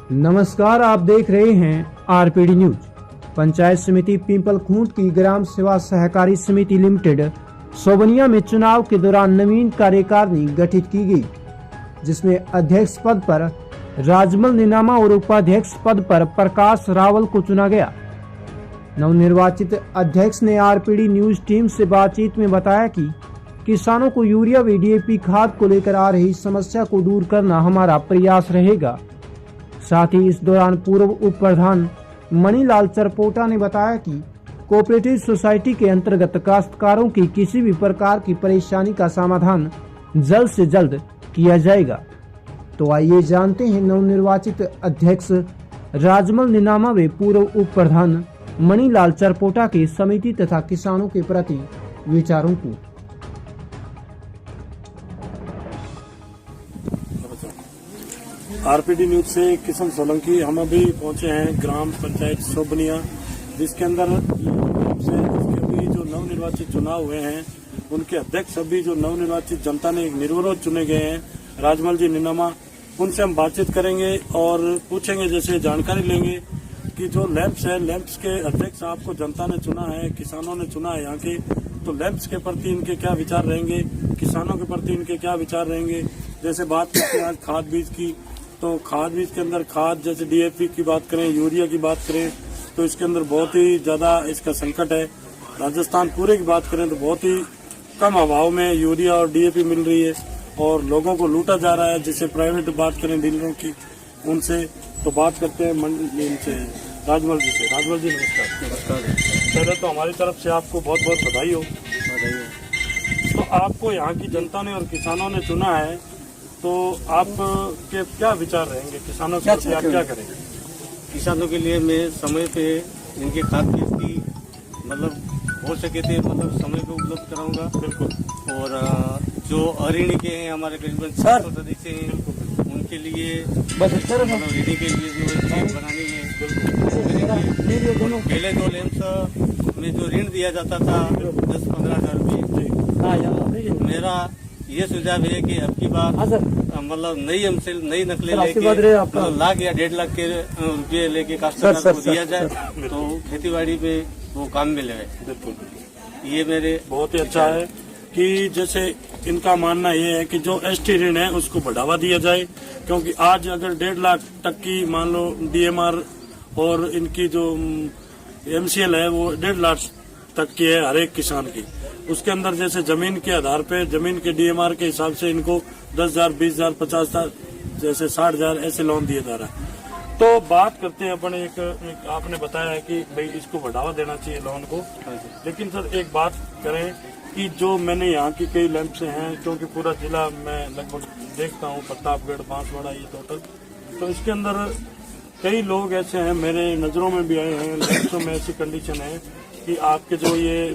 नमस्कार, आप देख रहे हैं आरपीडी न्यूज। पंचायत समिति पिंपल खूंट की ग्राम सेवा सहकारी समिति लिमिटेड सोबनिया में चुनाव के दौरान नवीन कार्यकारिणी गठित की गई, जिसमें अध्यक्ष पद पर राजमल निनामा और उपाध्यक्ष पद पर प्रकाश रावल को चुना गया। नवनिर्वाचित अध्यक्ष ने आरपीडी न्यूज टीम से बातचीत में बताया कि किसानों को यूरिया व डीएपी खाद को लेकर आ रही समस्या को दूर करना हमारा प्रयास रहेगा। साथ ही इस दौरान पूर्व उप प्रधान मणिलाल चरपोटा ने बताया कि कोऑपरेटिव सोसाइटी के अंतर्गत काश्तकारों की किसी भी प्रकार की परेशानी का समाधान जल्द से जल्द किया जाएगा। तो आइए जानते हैं नवनिर्वाचित अध्यक्ष राजमल निनामा व पूर्व उप प्रधान मणिलाल चरपोटा के समिति तथा किसानों के प्रति विचारों को। आरपीडी न्यूज से किशन सोलंकी। हम अभी पहुंचे हैं ग्राम पंचायत सोबनिया, जिसके अंदर से अभी जो नवनिर्वाचित चुनाव हुए हैं उनके अध्यक्ष अभी जो नवनिर्वाचित जनता ने निर्विरोध चुने गए हैं राजमल जी निनामा, उनसे हम बातचीत करेंगे और पूछेंगे, जैसे जानकारी लेंगे कि जो लैंप्स है, लैंप्स के अध्यक्ष आपको जनता ने चुना है, किसानों ने चुना है यहाँ के, तो लैंप्स के प्रति इनके क्या विचार रहेंगे, किसानों के प्रति इनके क्या विचार रहेंगे। जैसे बात करते हैं आज खाद बीज की, तो खाद बीज के अंदर खाद जैसे डीएपी की बात करें, यूरिया की बात करें तो इसके अंदर बहुत ही ज्यादा इसका संकट है। राजस्थान पूरे की बात करें तो बहुत ही कम अभाव में यूरिया और डीएपी मिल रही है और लोगों को लूटा जा रहा है। जैसे प्राइवेट बात करें डीलरों की, उनसे तो बात करते हैं इनसे राजमल जी से। राजमल जी नमस्कार। नमस्कार। पहले तो हमारी तरफ से आपको बहुत बहुत बधाई हो। तो आपको यहाँ की जनता ने और किसानों ने चुना है, तो आप के क्या विचार रहेंगे किसानों के प्रति, आप क्या करेंगे? किसानों के लिए मैं समय पे इनके खाद बीज की हो सके थे समय पे उपलब्ध कराऊंगा। बिल्कुल। और जो अऋणी के हैं हमारे करीबन 400 सदस्य हैं, उनके लिए ऋणी के लिए जो स्कीम बनानी है। पहले 2 लैंप्स में जो ऋण दिया जाता था 10-15 हज़ार रुपये, मेरा ये सुझाव है कि अब की बार नई नकलें लेके लाख या 1.5 लाख के रुपये लेके काश्तकार को दिया जाए तो खेतीबाड़ी में वो काम में लगे। बिल्कुल, ये मेरे बहुत ही अच्छा है कि जैसे इनका मानना ये है कि जो एसटी ऋण है उसको बढ़ावा दिया जाए, क्योंकि आज अगर 1.5 लाख तक की मान लो डीएमआर और इनकी जो एमसीएल है वो 1.5 लाख तक की है हर एक किसान की। उसके अंदर जैसे जमीन के आधार पे, जमीन के डीएमआर के हिसाब से इनको 10,000, 20,000, 50,000, जैसे 60,000 ऐसे लोन दिए जा रहा है। तो बात करते हैं अपन एक आपने बताया है कि भाई इसको बढ़ावा देना चाहिए लोन को, लेकिन सर एक बात करें कि जो मैंने यहाँ की कई लैंप से हैं, क्योंकि पूरा जिला मैं लगभग देखता हूँ, प्रतापगढ़, बांसवाड़ा, ये टोटल, तो इसके अंदर कई लोग ऐसे हैं मेरे नजरों में भी आए हैं, लैंप्सों में ऐसी कंडीशन है कि आपके जो ये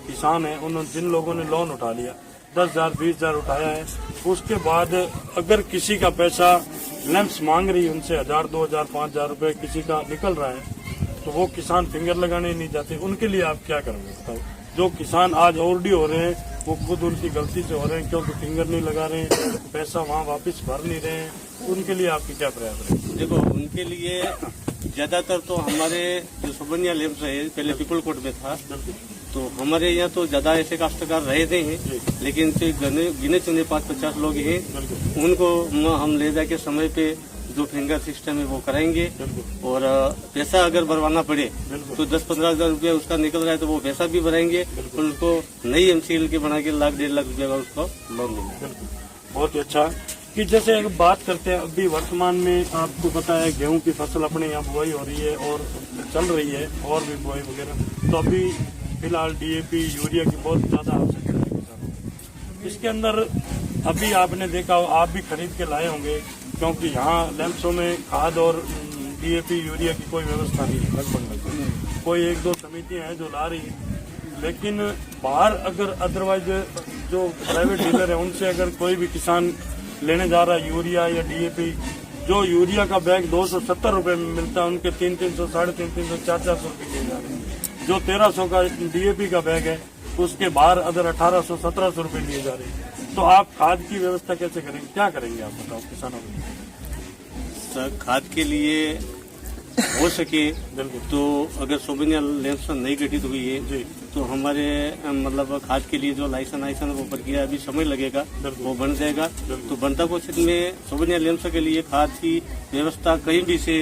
किसान हैं उन्होंने जिन लोगों ने लोन उठा लिया 10,000, 20,000 उठाया है, उसके बाद अगर किसी का पैसा लैंप्स मांग रही है उनसे 1,000, 2,000, 5,000 रुपए किसी का निकल रहा है, तो वो किसान फिंगर लगाने नहीं जाते। उनके लिए आप क्या करोगे बताओ? जो किसान आज ओवरड्यू हो रहे हैं वो खुद उनकी गलती से हो रहे हैं, क्योंकि फिंगर नहीं लगा रहे हैं, पैसा वहाँ वापस भर नहीं रहे हैं, उनके लिए आपकी क्या प्रयास है? देखो, उनके लिए ज्यादातर तो हमारे जो सोबनिया लैंप्स है, पहले पीपल कोट में था, तो हमारे यहाँ तो ज्यादा ऐसे काश्तकार रहते हैं, लेकिन गिने चुने 5-50 लोग हैं, उनको हम ले जाके समय पे जो फिंगर सिस्टम है वो कराएंगे। और पैसा अगर भरवाना पड़े तो 10-15 हज़ार रुपया उसका निकल रहा है तो वो पैसा भी भरेंगे और उनको नई एमसीएल के बना के 1 लाख 1.5 लाख रुपया का उसको लोन देंगे। बहुत ही अच्छा कि जैसे एक बात करते हैं, अभी वर्तमान में आपको पता है गेहूं की फसल अपने यहाँ बुआई हो रही है और चल रही है, और भी बुआई वगैरह, तो अभी फिलहाल डीएपी, यूरिया की बहुत ज्यादा आवश्यकता है किसानों। इसके अंदर अभी आपने देखा, आप भी खरीद के लाए होंगे, क्योंकि यहाँ लैंप्सों में खाद और डीएपी, यूरिया की कोई व्यवस्था नहीं है, लगभग कोई 1-2 समितियां हैं जो ला रही है, लेकिन बाहर अगर अदरवाइज जो प्राइवेट डीलर है उनसे अगर कोई भी किसान लेने जा रहा है यूरिया या डीएपी, जो यूरिया का बैग 270 रुपए में मिलता है, उनके 300, 350, 400 रुपए दिए जा रहे हैं। जो 1300 का डीएपी का बैग है उसके बाहर अदर 1800, 1700 रुपए लिए जा रहे हैं। तो आप खाद की व्यवस्था कैसे करेंगे, क्या करेंगे आप बताओ किसानों को? खाद के लिए हो सके तो अगर सोबनिया लैंप्स नई गठित हुई है तो हमारे मतलब खाद के लिए जो लाइसेंस वो प्रक्रिया अभी समय लगेगा, वो बन जाएगा। तो बनता को क्षेत्र में सोबनिया लैंप्स के लिए खाद की व्यवस्था कहीं भी से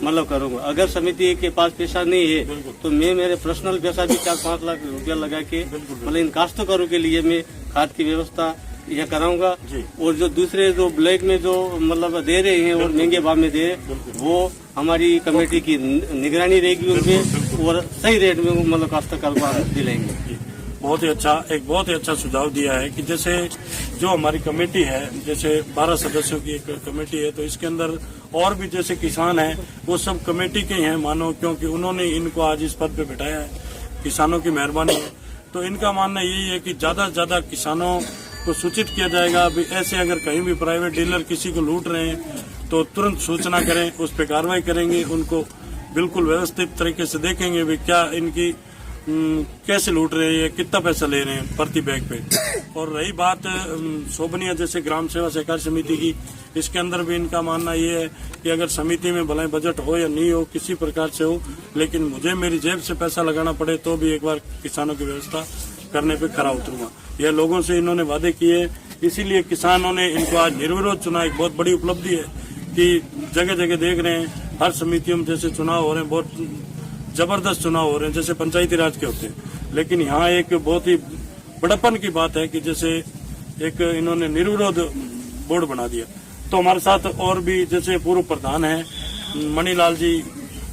मतलब करूंगा। अगर समिति के पास पैसा नहीं है तो मैं मेरे पर्सनल पैसा भी 4-5 लाख रुपया लगा के मतलब इन काश्तकारों के लिए मैं खाद की व्यवस्था यह कराऊंगा। और जो दूसरे जो ब्लैक में जो मतलब दे रहे हैं और महंगे भाव में दे रहे वो हमारी कमेटी की निगरानी रहेगी उनपे और सही रेट में मतलब काश्तकार को दिलाएंगे। बहुत ही अच्छा, एक बहुत ही अच्छा सुझाव दिया है कि जैसे जो हमारी कमेटी है, जैसे 12 सदस्यों की एक कमेटी है, तो इसके अंदर और भी जैसे किसान हैं वो सब कमेटी के हैं मानो, क्योंकि उन्होंने इनको आज इस पद पे बिठाया है, किसानों की मेहरबानी है। तो इनका मानना यही है कि ज्यादा से ज्यादा किसानों को सूचित किया जाएगा। अभी ऐसे अगर कहीं भी प्राइवेट डीलर किसी को लूट रहे हैं तो तुरंत सूचना करें, उस पर कार्रवाई करेंगे, उनको बिल्कुल व्यवस्थित तरीके से देखेंगे भी क्या इनकी कैसे लूट रहे हैं, कितना पैसा ले रहे हैं प्रति बैग पे। और रही बात सोबनिया जैसे ग्राम सेवा सहकारी समिति की, इसके अंदर भी इनका मानना ये है कि अगर समिति में भले बजट हो या नहीं हो, किसी प्रकार से हो, लेकिन मुझे मेरी जेब से पैसा लगाना पड़े तो भी एक बार किसानों की व्यवस्था करने पे खरा उतरूंगा। यह लोगों से इन्होंने वादे किए, इसीलिए किसानों ने इनको आज निर्विरोध चुना। एक बहुत बड़ी उपलब्धि है कि जगह जगह देख रहे हैं हर समितियों में जैसे चुनाव हो रहे हैं, बहुत जबरदस्त चुनाव हो रहे हैं जैसे पंचायती राज के होते हैं। लेकिन यहाँ एक बहुत ही बड़प्पन की बात है कि जैसे एक इन्होंने निर्विरोध बोर्ड बना दिया। तो हमारे साथ और भी जैसे पूर्व प्रधान है मणिलाल जी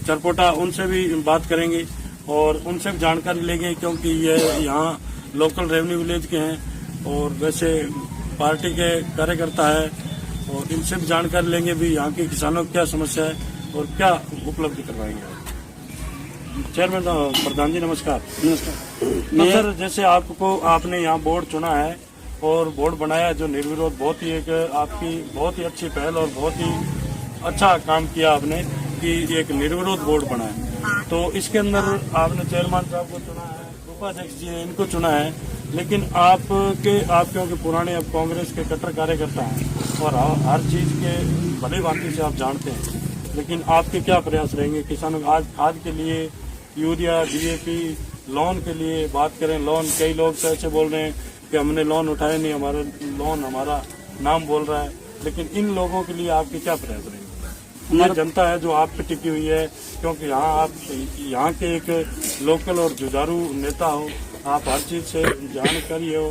चरपोटा, उनसे भी बात करेंगे और उनसे भी जानकारी लेंगे, क्योंकि ये यहाँ लोकल रेवेन्यू विलेज के हैं और वैसे पार्टी के कार्यकर्ता है, और इनसे भी जानकारी लेंगे भी यहाँ के किसानों की क्या समस्या है और क्या उपलब्धि करवाएंगे। चेयरमैन प्रधान जी नमस्कार। नमस्कार। सर जैसे आपने यहाँ बोर्ड चुना है और बोर्ड बनाया जो निर्विरोध, बहुत ही एक आपकी बहुत ही अच्छी पहल और बहुत ही अच्छा काम किया आपने कि एक निर्विरोध बोर्ड बना है। तो इसके अंदर आपने चेयरमैन साहब को चुना है, उपाध्यक्ष जी इनको चुना है, लेकिन आप क्योंकि पुराने अब कांग्रेस के कट्टर कार्यकर्ता हैं और हर चीज के भली भांति से आप जानते हैं, लेकिन आपके क्या प्रयास रहेंगे किसानों को? आज खाद के लिए, यूरिया, DAP, लोन के लिए बात करें, लोन कई लोग तो ऐसे बोल रहे हैं कि हमने लोन उठाया नहीं, हमारा लोन हमारा नाम बोल रहा है, लेकिन इन लोगों के लिए आपके क्या प्रयास रहेंगे? हमारी जनता है जो आप पे टिकी हुई है, क्योंकि आप यहाँ के एक लोकल और जुझारू नेता हो, आप हर चीज से जानकारी हो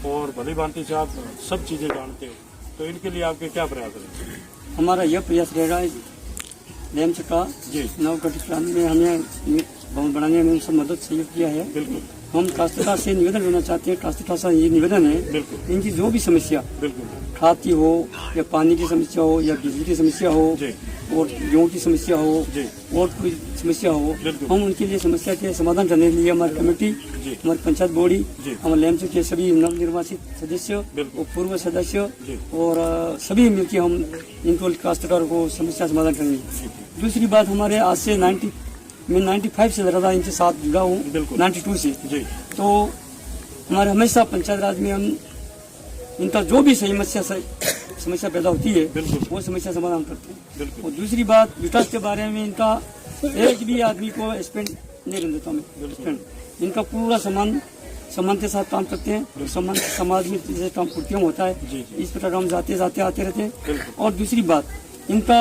और भली भांति से आप सब चीजें जानते हो, तो इनके लिए आपके क्या प्रयास रहेंगे? हमारा यह प्रयास रहेगा लैंप्स का नवगठित प्लान में हमें भवन बनाने में सब मदद सहयोग किया है। बिल्कुल। हम काश्तकार से निवेदन करना चाहते हैं, काश्तकार से ये निवेदन है इनकी जो भी समस्या खाद की हो या पानी की समस्या हो या बिजली की समस्या हो और गेहूँ की समस्या हो और कोई समस्या हो, हम उनके लिए समस्या के समाधान करने के लिए हमारी कमेटी, हमारी पंचायत बॉडी, हमारे लैंप्स के सभी नवनिर्वाचित सदस्य और पूर्व सदस्य और सभी मिलकर हम इनको काश्तकारों को समस्या समाधान करेंगे। दूसरी बात, हमारे आज से मैं 95 से ज़्यादा इनके साथ जुड़ा हूँ, 92 से। तो हमारे हमेशा पंचायत राज में हम इनका जो भी समस्या पैदा होती है वो समस्या समाधान करते हैं। और दूसरी बात, विकास के बारे में इनका एक भी आदमी को स्पेंड नहीं करने देता हमें। इनका पूरा सम्मान के साथ काम करते हैं। समाज में जैसे काम पूर्तियों होता है इस प्रकार हम जाते आते रहते हैं। और दूसरी बात, इनका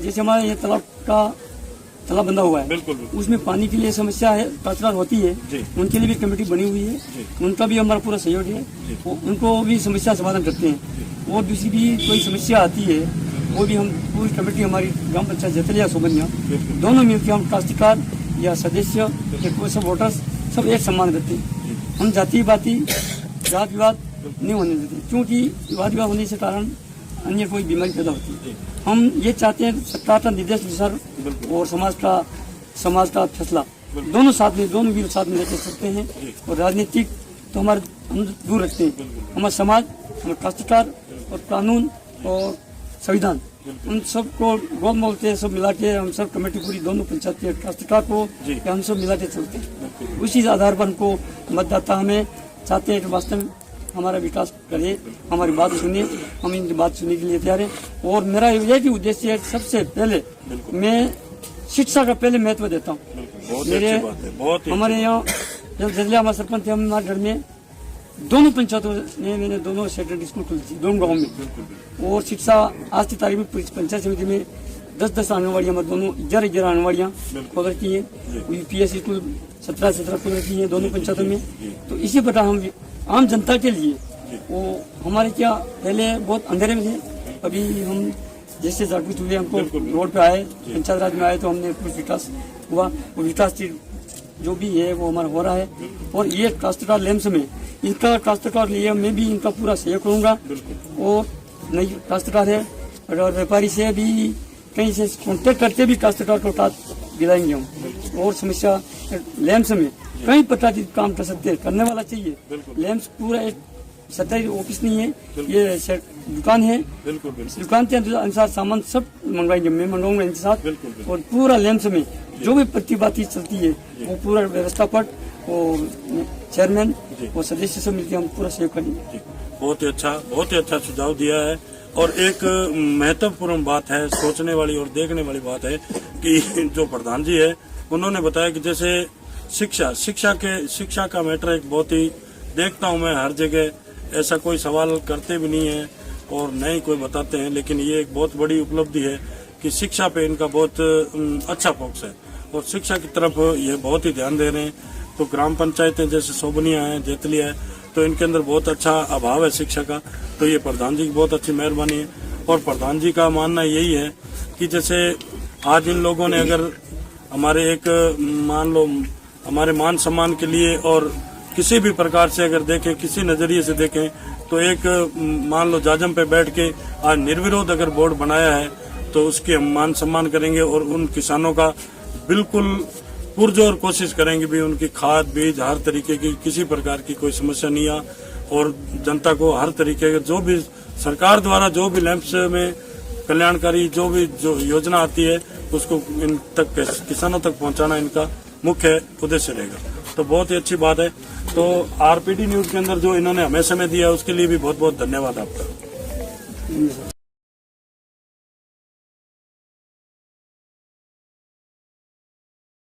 जैसे हमारे ये तालाब बंधा हुआ है, उसमें पानी के लिए समस्या है, कचरा होती है, उनके लिए भी कमेटी बनी हुई है, उनका भी हमारा पूरा सहयोग है, उनको भी समस्या समाधान करते हैं। और दूसरी भी कोई समस्या आती है वो भी हम पूरी कमेटी, हमारी ग्राम पंचायत जतलिया सोबनिया, दोनों मिलकर हम काश्तकार या सदस्य या कोई सब वोटर्स सब एक सम्मान करते हैं। हम जाति बाती जात विवाद नहीं होने देते, क्योंकि वाद विवाद होने से कारण अन्य कोई बीमारी पैदा होती है। हम ये चाहते हैं सरकार का निर्देश अनुसार और समाज का फैसला दोनों भी साथ में लेकर सकते हैं। और राजनीतिक तो हम दूर रखते हैं। हमारा समाज, हमारे काश्तकार और कानून और संविधान, उन सबको गोद मोलते हैं, सब मिला के हम सब कमेटी पूरी दोनों पंचायत के काश्तकार को हम सब मिला के चलते हैं। उसी आधार पर हमको मतदाता हमें चाहते हैं कि वास्तव में हमारा विकास करे, हमारी बात सुने, हम इनकी बात सुनने के लिए तैयार हैं। और मेरा यह भी उद्देश्य है, सबसे पहले मैं शिक्षा का पहले महत्व देता हूँ। मेरे हमारे यहाँ जब जजलिया हमारे सरपंच थे, हमारे घर में दोनों पंचायतों में मैंने दोनों सेकेंडरी स्कूल खोली थी, दोनों गाँव में। और शिक्षा आज की तारीख में पंचायत समिति में 10-10 आंगनबाड़ियाँ, मतलब दोनों 11-11 आंगनबाड़ियाँ खोल रखी है। यूपीएस स्कूल 17-17 खोल रखी है दोनों पंचायतों में। तो इसी प्रकार हम आम जनता के लिए, वो हमारे क्या पहले बहुत अंधेरे में थे, अभी हम जैसे जागृत हुए, हमको रोड पे आए, पंचायत राज में आए, तो हमने कुछ विकास हुआ। वो विकास जो भी है वो हमारा हो रहा है। और ये काश्तकार लैंप्स में इनका काश्तकार लिए मैं भी इनका पूरा सहयोग करूँगा। और नई काश्तकार है, अगर व्यापारी से भी कहीं से कॉन्टेक्ट करके भी काश्तकार को काट दिलाएंगे हम। और समस्या लैंप्स में कई प्रकार के काम कर सकते हैं, करने वाला चाहिए। लैंप्स पूरा एक सरकारी ऑफिस नहीं है, ये दुकान है। दुकान के अनुसार सामान सब मंगवाएंगे, मैं मंगवाऊंगा इनके साथ। और पूरा लैंप्स में जो भी प्रतिबाती चलती है वो पूरा व्यवस्था पर और चेयरमैन और सदस्य से मिलकर हम पूरा सहयोग करेंगे। बहुत ही अच्छा सुझाव दिया है। और एक महत्वपूर्ण बात है, सोचने वाली और देखने वाली बात है कि जो प्रधान जी है उन्होंने बताया कि जैसे शिक्षा का मैटर एक बहुत ही देखता हूँ मैं हर जगह, ऐसा कोई सवाल करते भी नहीं है और न ही कोई बताते हैं। लेकिन ये एक बहुत बड़ी उपलब्धि है कि शिक्षा पे इनका बहुत अच्छा फोकस है और शिक्षा की तरफ ये बहुत ही ध्यान दे रहे हैं। तो ग्राम पंचायतें जैसे सोबनिया है, जेतलिया है, तो इनके अंदर बहुत अच्छा अभाव है शिक्षा का। तो ये प्रधान जी की बहुत अच्छी मेहरबानी है। और प्रधान जी का मानना यही है कि जैसे आज इन लोगों ने अगर हमारे एक मान लो हमारे मान सम्मान के लिए और किसी भी प्रकार से अगर देखें, किसी नजरिए से देखें, तो एक मान लो जाजम पे बैठ के आज निर्विरोध अगर बोर्ड बनाया है तो उसके हम मान सम्मान करेंगे और उन किसानों का बिल्कुल पुरजोर कोशिश करेंगे भी उनकी खाद बीज हर तरीके की किसी प्रकार की कोई समस्या नहीं आ। और जनता को हर तरीके के जो भी सरकार द्वारा जो भी लैंप्स में कल्याणकारी जो योजना आती है उसको इन तक किसानों तक पहुंचाना इनका मुख्य उद्देश्य रहेगा। तो बहुत ही अच्छी बात है। तो आरपीडी न्यूज के अंदर जो इन्होंने हमें समय दिया उसके लिए भी बहुत बहुत धन्यवाद आपका।